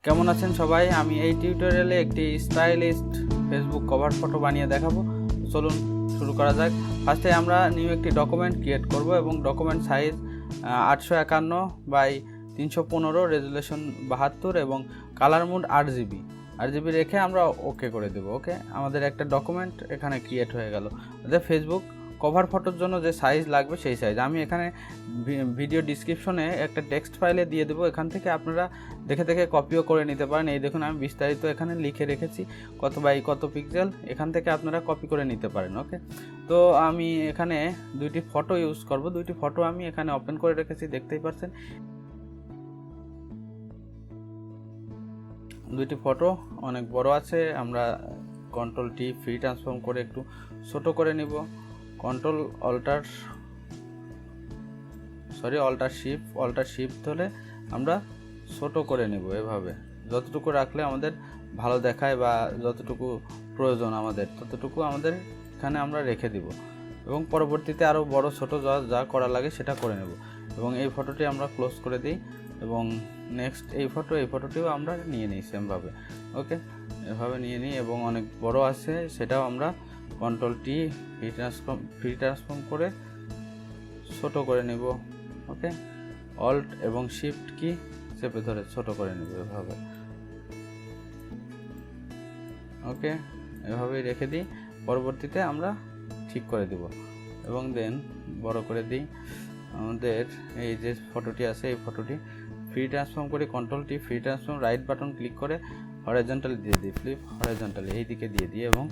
কেমন আছেন সবাই? আমি এই টিউটোরিয়ালে একটি স্টাইলিশ ফেসবুক কভার ফটো বানিয়ে দেখাবো। চলুন শুরু করা যাক। ফার্স্টে আমরা নিউ একটি ডকুমেন্ট ক্রিয়েট করব এবং ডকুমেন্ট সাইজ 851 বাই 315, রেজুলেশন 72 এবং কালার মোড 8 GB রেখে আমরা ওকে করে দেব। ওকে, আমাদের একটা ডকুমেন্ট এখানে ক্রিয়েট হয়ে গেল। ফেসবুক কভার ফটোর জন্য যে সাইজ লাগবে সেই সাইজ আমি এখানে ভিডিও ডিসক্রিপশনে একটা টেক্সট ফাইলে দিয়ে দেবো। এখান থেকে আপনারা দেখে দেখে কপিও করে নিতে পারেন। এই দেখুন, আমি বিস্তারিত এখানে লিখে রেখেছি কত বাই কত পিক্সেল, এখান থেকে আপনারা কপি করে নিতে পারেন। ওকে, তো আমি এখানে দুইটি ফটো ইউজ করব। দুইটি ফটো আমি এখানে ওপেন করে রেখেছি, দেখতেই পাচ্ছেন। দুইটি ফটো অনেক বড় আছে, আমরা Ctrl+T ফ্রি ট্রান্সফর্ম করে একটু ছোট করে নিব। অল্টার শিফট হলে আমরা ছোট করে নিব। এভাবে যতটুকু রাখলে আমাদের ভালো দেখায় বা যতটুকু প্রয়োজন আমাদের ততটুকু আমাদের এখানে আমরা রেখে দিব এবং পরবর্তীতে আরও বড় ছোট যা করা লাগে সেটা করে নেব। এবং এই ফটোটি আমরা ক্লোজ করে দিই এবং নেক্সট এই ফটোটিও আমরা নিয়ে নিই সেমভাবে। ওকে, এভাবে নিয়ে নিই এবং অনেক বড় আছে সেটাও আমরা Ctrl+T ফ্রি ট্রান্সফর্ম করে ছোট করে নিব। ওকে, অল্ট এবং শিফট কি চেপে ধরে ছোট করে নিব এভাবে। ওকে, এভাবেই রেখে দিই, পরবর্তীতে আমরা ঠিক করে দিব এবং দেন বড় করে দিই। আমাদের এই যে ফটোটি আছে এই ফটোটি ফ্রি ট্রান্সফর্ম করে Ctrl+T free transform right button click করে হরাইজন্টালি দিয়ে দিই, ফ্লিপ হরাইজন্টালি এই দিকে দিয়ে দিই এবং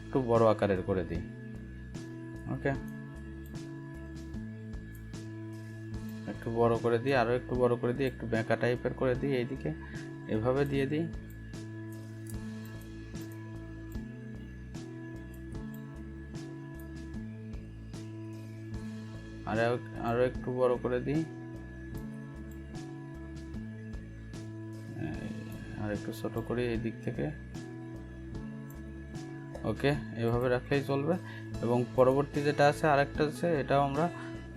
একটু বড় আকারের করে দিই। ওকে, একটু বড় করে দিই, আরও একটু বড় করে দিই, একটু বেঁকা টাইপের করে দিই এইদিকে, এভাবে দিয়ে দিই। আরও একটু বড় করে দিই, আর একটু ছোট করি এই দিক থেকে। ওকে, এভাবে রাখলেই চলবে। এবং পরবর্তী যেটা আছে আরেকটা আছে, এটাও আমরা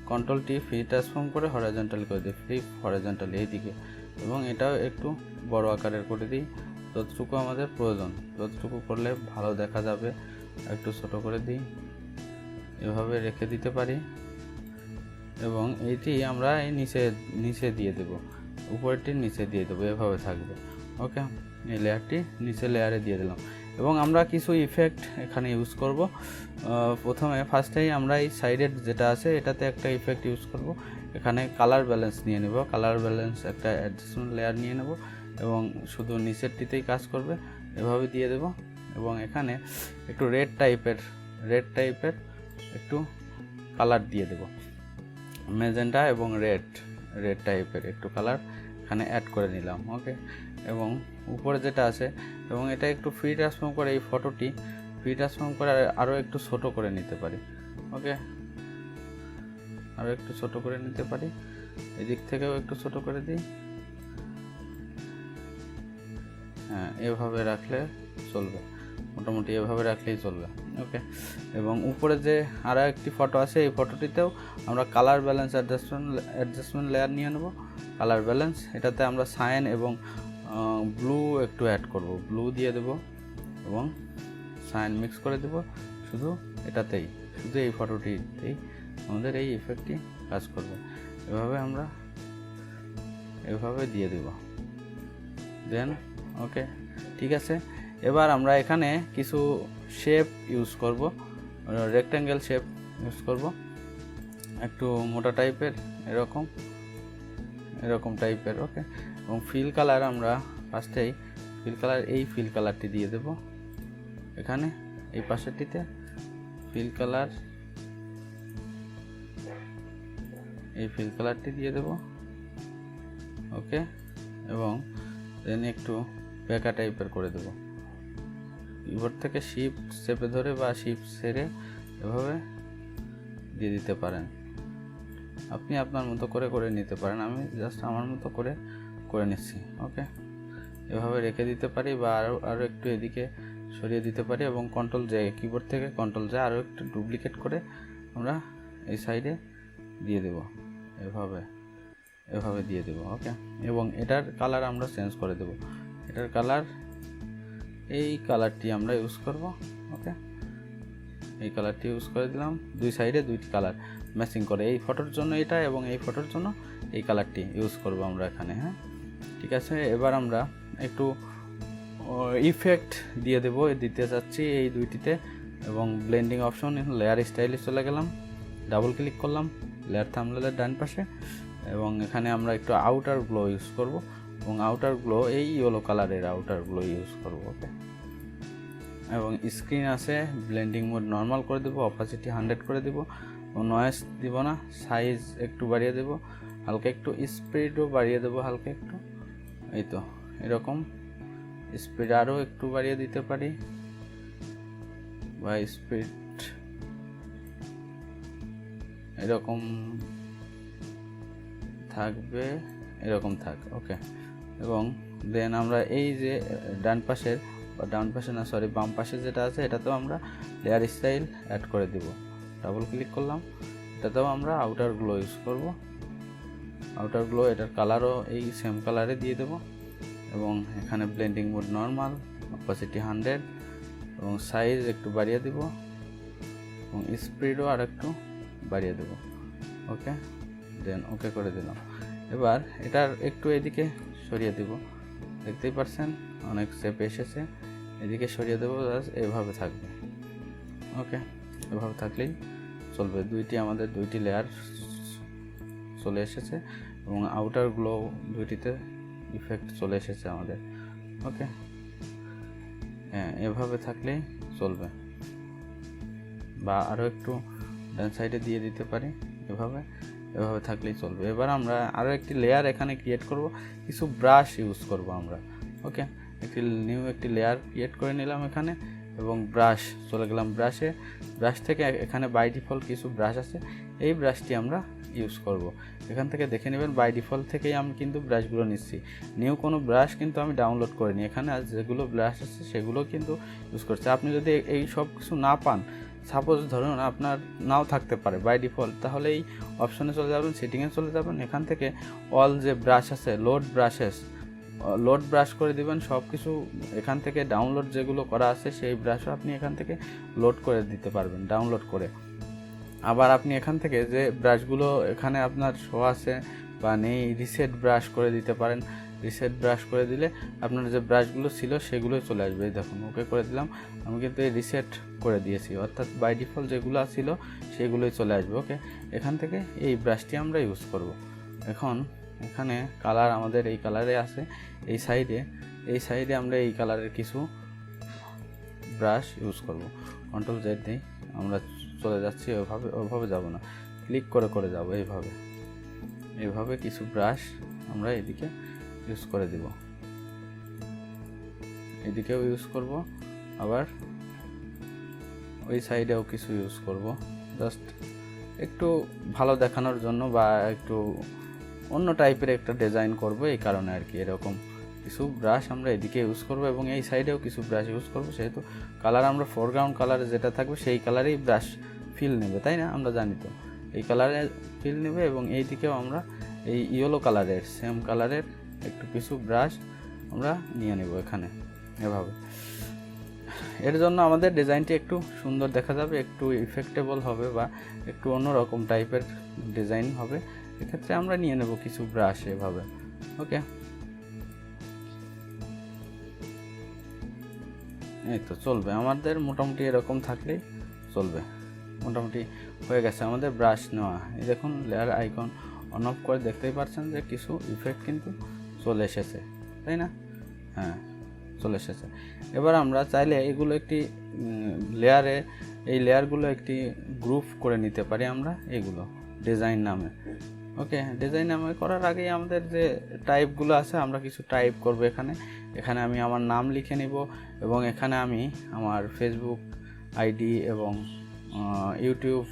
Ctrl+T ফ্রি ট্রান্সফর্ম করে হরাইজন্টাল করে দিই, ফ্লিপ হরাইজন্টালি এইদিকে, এবং এটাও একটু বড় আকারের করে দিই যতটুকু আমাদের প্রয়োজন, যতটুকু করলে ভালো দেখা যাবে। একটু ছোট করে দিই, এভাবে রেখে দিতে পারি এবং এইটি আমরা এই নিচে দিয়ে দেব, উপরেরটির নিচে দিয়ে দেবো, এভাবে থাকবে। ওকে, এই লেয়ারটি নিচে লেয়ারে দিয়ে দিলাম এবং আমরা কিছু ইফেক্ট এখানে ইউজ করব। ফার্স্টেই আমরা এই সাইডের যেটা আছে এটাতে একটা ইফেক্ট ইউজ করব। এখানে কালার ব্যালেন্স নিয়ে নেব, কালার ব্যালেন্স একটা অ্যাডজাস্টমেন্ট লেয়ার নিয়ে নেব এবং শুধু নিচেরটিতেই কাজ করবে, এভাবে দিয়ে দেব। এবং এখানে একটু রেড টাইপের একটু কালার দিয়ে দেব, ম্যাজেন্টা এবং রেড টাইপের একটু কালার এখানে অ্যাড করে নিলাম। ওকে, এবং উপরে যেটা আছে এবং এটা একটু ফ্রি ট্রান্সফর্ম করে এই ফটোটি ফ্রি ট্রান্সফর্ম করে আরও একটু ছোট করে নিতে পারি। ওকে, আরও একটু ছোট করে নিতে পারি, এদিক থেকেও একটু ছোট করে দিই। হ্যাঁ, এভাবে রাখলে চলবে, মোটামুটি এভাবে রাখলেই চলবে। ওকে, এবং উপরে যে আরও একটি ফটো আছে এই ফটোটিতেও আমরা কালার ব্যালেন্স অ্যাডজাস্টমেন্ট লেয়ার নিয়ে নেব। কালার ব্যালেন্স এটাতে আমরা সাইন এবং ব্লু একটু অ্যাড করব, ব্লু দিয়ে দেব এবং সাইন মিক্স করে দেব। শুধু এই ফটোটিতেই আমাদের এই ইফেক্টটি কাজ করবে। আমরা এভাবে দিয়ে দেব দেন। ওকে, ঠিক আছে। এবার আমরা এখানে কিছু শেপ ইউজ করব, রেক্ট্যাঙ্গেল শেপ ইউজ করব, একটু মোটা টাইপের, এরকম টাইপের। ওকে, এবং ফিল কালার আমরা ফার্স্টেই ফিল কালারটি দিয়ে দেব এখানে এই পাশেরটিতে, ফিল কালারটি দিয়ে দেব। ওকে, এবং দেন একটু বেঁকা টাইপের করে দেব। কিবোর্ড থেকে শিফট চেপে ধরে বা শিফট ছেড়ে এভাবে দিয়ে দিতে পারেন, আপনি আপনার মতো করে নিতে পারেন। আমি জাস্ট আমার মতো করে নিচ্ছি। ওকে, এভাবে রেখে দিতে পারি বা আরও একটু এদিকে সরিয়ে দিতে পারি এবং কিবোর্ড থেকে Ctrl+J আরও একটু ডুপ্লিকেট করে আমরা এই সাইডে দিয়ে দেব, এভাবে দিয়ে দেব। ওকে, এবং এটার কালার আমরা চেঞ্জ করে দেব। এটার কালার এই কালারটি আমরা ইউজ করব। ওকে, এই কালারটি ইউজ করে দিলাম, দুই সাইডে দুইটি কালার ম্যাচিং করে, এই ফটোর জন্য এটা এবং এই ফটোর জন্য এই কালারটি ইউজ করব আমরা এখানে। হ্যাঁ, ঠিক আছে। এবার আমরা একটু ইফেক্ট দিয়ে দেবো, দিতে চাচ্ছি এই দুইটিতে, এবং ব্লেন্ডিং অপশন লেয়ার স্টাইলে চলে গেলাম, ডাবল ক্লিক করলাম লেয়ার থাম্বনেলের ডান পাশে, এবং এখানে আমরা একটু আউটার গ্লো ইউজ করব, এবং আউটার গ্লো এই ইয়েলো কালারের আউটার গ্লো ইউজ করব। ওকে, এবং স্ক্রিন আছে, ব্লেন্ডিং মোড নর্মাল করে দেবো, অপাসিটি 100 করে দেবো, নয়েজ দিব না, সাইজ একটু বাড়িয়ে দেবো, হালকা একটু স্পিডও বাড়িয়ে দেবো, হালকা একটু, এই তো এরকম স্পিড আরও একটু বাড়িয়ে দিতে পারি, বা স্পিড এরকম থাকবে, এরকম থাক। ওকে, এবং দেন আমরা এই যে ডান পাশের বা বাম পাশে যেটা আছে এটাতেও আমরা লেয়ার স্টাইল অ্যাড করে দিব, ডাবল ক্লিক করলাম, এটাতেও আমরা আউটার গ্লো ইউজ করব। আউটার গ্লো এটার কালারও এই সেম কালারে দিয়ে দেব, এবং এখানে ব্লেন্ডিং মোড নর্মাল, অপাসিটি 100, এবং সাইজ একটু বাড়িয়ে দিব, এবং স্পিডও আর একটু বাড়িয়ে দেব। ওকে, দেন ওকে করে দিলাম। এবার এটার একটু এদিকে সরিয়ে দেব, দেখতেই পাচ্ছেন অনেক শেপ এসেছে, এদিকে সরিয়ে দেবো, এভাবে থাকবে। ওকে, এভাবে থাকলেই চলবে। আমাদের দুইটি লেয়ার চলে এসেছে, এবং আউটার গ্লো দুইটিতে ইফেক্ট চলে এসেছে আমাদের। ওকে, হ্যাঁ, এভাবে থাকলেই চলবে, বা আরও একটু ডান সাইডে দিয়ে দিতে পারি, এভাবে থাকলেই চলবে। এবার আমরা আরও একটি লেয়ার এখানে ক্রিয়েট করব, কিছু ব্রাশ ইউজ করব আমরা। ওকে, একটি লেয়ার ক্রিয়েট করে নিলাম এখানে, এবং ব্রাশ চলে গেলাম ব্রাশ থেকে এখানে বাই ডিফল্ট কিছু ব্রাশ আছে, এই ব্রাশটি আমরা ইউজ করব। এখান থেকে দেখে নেবেন বাই ডিফল্ট থেকেই আমি কিন্তু ব্রাশগুলো নিচ্ছি, নিউ কোনো ব্রাশ কিন্তু আমি ডাউনলোড করিনি, এখানে আর যেগুলো ব্রাশ আছে সেগুলো কিন্তু ইউজ করছি। আপনি যদি এই সব কিছু না পান, সাপোজ ধরুন আপনার নাও থাকতে পারে বাই ডিফল্ট, তাহলে এই অপশনে চলে যাবেন, সেটিংয়ে চলে যাবেন, এখান থেকে অল যে ব্রাশ আছে লোড ব্রাশ করে দিবেন, সব কিছু এখান থেকে ডাউনলোড যেগুলো করা আছে সেই ব্রাশও আপনি এখান থেকে লোড করে দিতে পারবেন, ডাউনলোড করে। আবার আপনি এখান থেকে যে ব্রাশগুলো এখানে আপনার শো আছে বা নেই, রিসেট ব্রাশ করে দিতে পারেন, রিসেট ব্রাশ করে দিলে আপনার যে ব্রাশগুলো ছিল সেগুলোই চলে আসবে। এই দেখুন, ওকে করে দিলাম, আমি কিন্তু এই রিসেট করে দিয়েছি, অর্থাৎ বাই ডিফল্ট যেগুলো ছিল সেগুলোই চলে আসবে। ওকে, এখান থেকে এই ব্রাশটি আমরা ইউজ করব। এখন এখানে কালার আমাদের এই কালারে আছে, এই সাইডে আমরা এই কালারের কিছু ব্রাশ ইউজ করব। কন্ট্রোল জেড দিই, আমরা চলে যাচ্ছি, ওইভাবে যাব না, ক্লিক করে যাব, এইভাবে কিছু ব্রাশ আমরা এদিকে ইউজ করে দিব, এদিকেও ইউজ করব, আবার ওই সাইডেও কিছু ইউজ করব, জাস্ট একটু ভালো দেখানোর জন্য, বা একটু অন্য টাইপের একটা ডিজাইন করব এই কারণে আর কি। এরকম কিছু ব্রাশ আমরা এদিকে ইউজ করব, এবং এই সাইডেও কিছু ব্রাশ ইউজ করব, সেহেতু কালার আমরা ফোরগ্রাউন্ড কালারে যেটা থাকবে সেই কালারেই ব্রাশ ফিল নেবে, তাই না? আমরা জানি তো এই কালারে ফিল নেবে, এবং এই দিকেও আমরা এই ইয়েলো কালারের সেম কালারের একটু কিছু ব্রাশ আমরা নিয়ে নেব এখানে, এভাবে। এর জন্য আমাদের ডিজাইনটি একটু সুন্দর দেখা যাবে, একটু ইফেক্টেবল হবে, বা একটু অন্যরকম টাইপের ডিজাইন হবে, এক্ষেত্রে আমরা নিয়ে নেব কিছু ব্রাশ এভাবে। ওকে, এই তো চলবে আমাদের, মোটামুটি এরকম থাকলেই চলবে। মোটামুটি হয়ে গেছে আমাদের ব্রাশ নেওয়া। এই দেখুন, লেয়ার আইকন অন অফ করে দেখতেই পাচ্ছেন যে কিছু ইফেক্ট কিন্তু চলে এসেছে, তাই না? হ্যাঁ, চলে এসেছে। এবার আমরা চাইলে এগুলো একটি এই লেয়ারগুলো একটি গ্রুপ করে নিতে পারি আমরা, এগুলো ডিজাইন নামে। ওকে, ডিজাইন নামে করার আগেই আমাদের যে টাইপগুলো আছে, আমরা কিছু টাইপ করব এখানে আমি আমার নাম লিখে নিব, এবং এখানে আমি আমার ফেসবুক আইডি এবং ইউটিউব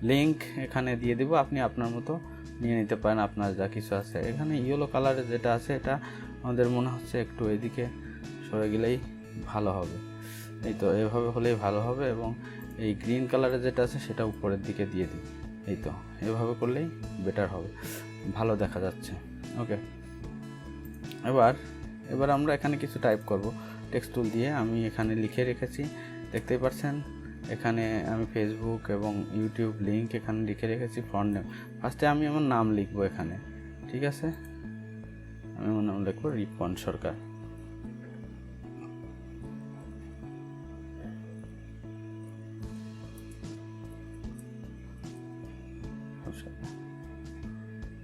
লিংক এখানে দিয়ে দিব, আপনি আপনার মতো নিয়ে নিতে পারেন, আপনার যা কিছু আছে। এখানে ইয়েলো কালারের যেটা আছে এটা আমাদের মনে হচ্ছে একটু এদিকে সরে গেলেই ভালো হবে, এই তো এভাবে হলেই ভালো হবে, এবং এই গ্রিন কালারের যেটা আছে সেটা উপরের দিকে দিয়ে দিই, এই তো এভাবে করলেই বেটার হবে, ভালো দেখা যাচ্ছে। ওকে, এবার এবার আমরা এখানে কিছু টাইপ করব টেক্সট টুল দিয়ে। আমি এখানে লিখে রেখেছি, দেখতেই পাচ্ছেন। এখানে আমি ফেসবুক এবং ইউটিউব লিঙ্ক এখানে লিখে রেখেছি। ফন্ট নেম, ফার্স্টে আমি আমার নাম লিখবো এখানে, ঠিক আছে। আমি আমার নাম লিখবো রিপন সরকার।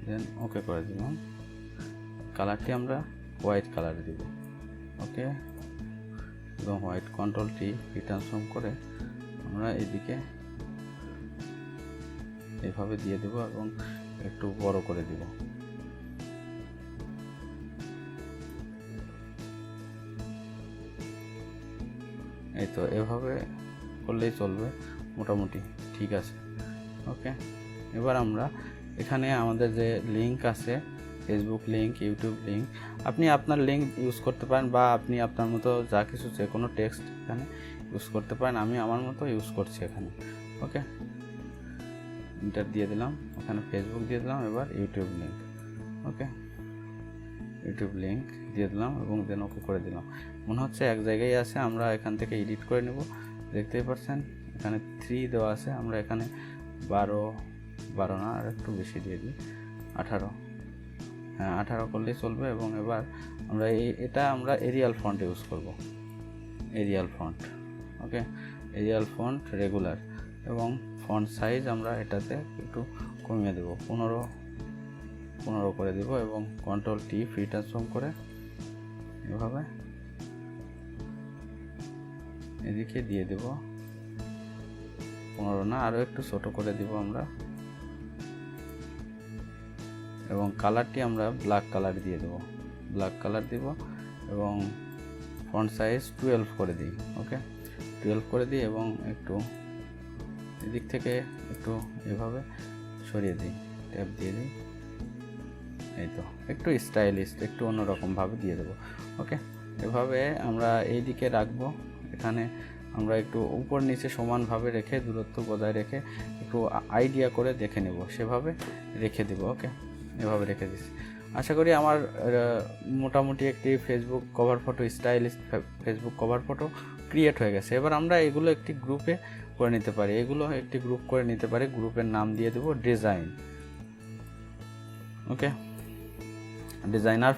দেন ওকে করে দিব। কালারটি আমরা হোয়াইট কালার দিব, ওকে। এবং হোয়াইট কন্ট্রোল টি ট্রান্সফর্ম করে আমরা এদিকে এভাবে দিয়ে দেব এবং একটু বড় করে দিব। এই তো এভাবে করলেই চলবে, মোটামুটি ঠিক আছে, ওকে। এবার আমরা এখানে আমাদের যে লিঙ্ক আছে, ফেসবুক লিঙ্ক, ইউটিউব লিঙ্ক, আপনি আপনার লিঙ্ক ইউজ করতে পারেন বা আপনি আপনার মতো যা কিছু যে কোনো টেক্সট এখানে ইউজ করতে পারেন। আমি আমার মতো ইউজ করছি এখানে, ওকে। ইন্টার দিয়ে দিলাম, ওখানে ফেসবুক দিয়ে দিলাম, এবার ইউটিউব লিঙ্ক, ওকে। ইউটিউব লিঙ্ক দিয়ে দিলাম এবং দেন ওকে করে দিলাম। মনে হচ্ছে এক জায়গায় আছে, আমরা এখান থেকে এডিট করে নেব। দেখতেই পাচ্ছেন এখানে 3 দেওয়া আছে, আমরা এখানে 12 না, আর একটু বেশি দিয়ে দিই, 18, হ্যাঁ 18 করলেই চলবে। এবং এবার আমরা এটা আমরা এরিয়াল ফন্ট ইউজ করব, এরিয়াল ফন্ট, ওকে। এরিয়াল ফন্ট রেগুলার, এবং ফন্ট সাইজ আমরা এটাতে একটু কমিয়ে দেব, 15 করে দেব, এবং কন্ট্রোল টি ফ্রি ট্রান্সফর্ম করে এভাবে এদিকে দিয়ে দেব। 15 না, আরও একটু ছোট করে দিব আমরা, এবং কালারটি আমরা ব্ল্যাক কালার দিয়ে দেব, ব্ল্যাক কালার দিব, এবং ফন্ট সাইজ 12 করে দিই, ওকে। 12 করে দিই এবং একটু এদিক থেকে একটু এভাবে সরিয়ে দিই, ট্যাপ দিয়ে দিই। এই তো একটু স্টাইলিশ, একটু অন্যরকমভাবে দিয়ে দেবো, ওকে। এভাবে আমরা এই দিকে রাখবো। এখানে আমরা একটু উপর নিচে সমানভাবে রেখে, দূরত্ব বজায় রেখে একটু আইডিয়া করে দেখে নেব, সেভাবে রেখে দেব, ওকে। এভাবে রেখে দিচ্ছি। আশা করি আমার মোটামুটি একটি Facebook cover photo, stylish Facebook cover photo create হয়ে গেছে। এবার আমরা এগুলো একটি গ্রুপে করে নিতে পারি, এগুলো একটি গ্রুপ করে নিতে পারি। গ্রুপের নাম দিয়ে দেবো ডিজাইন, ওকে। ডিজাইন। আর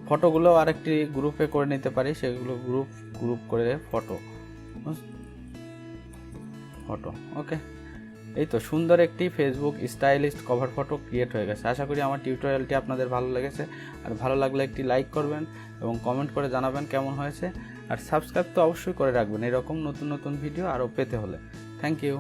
ফটোগুলো আরেকটি গ্রুপে করে নিতে পারি, সেগুলো গ্রুপ করে ফটো, ওকে। এই তো সুন্দর একটি Facebook stylish cover photo create হয়ে গেছে। আশা করি আমার টিউটোরিয়ালটি আপনাদের ভালো লেগেছে। আর ভালো লাগলে একটি লাইক করবেন এবং কমেন্ট করে জানাবেন কেমন হয়েছে। আর সাবস্ক্রাইব তো অবশ্যই করে রাখবেন এরকম নতুন নতুন ভিডিও আরও পেতে হলে। Thank you.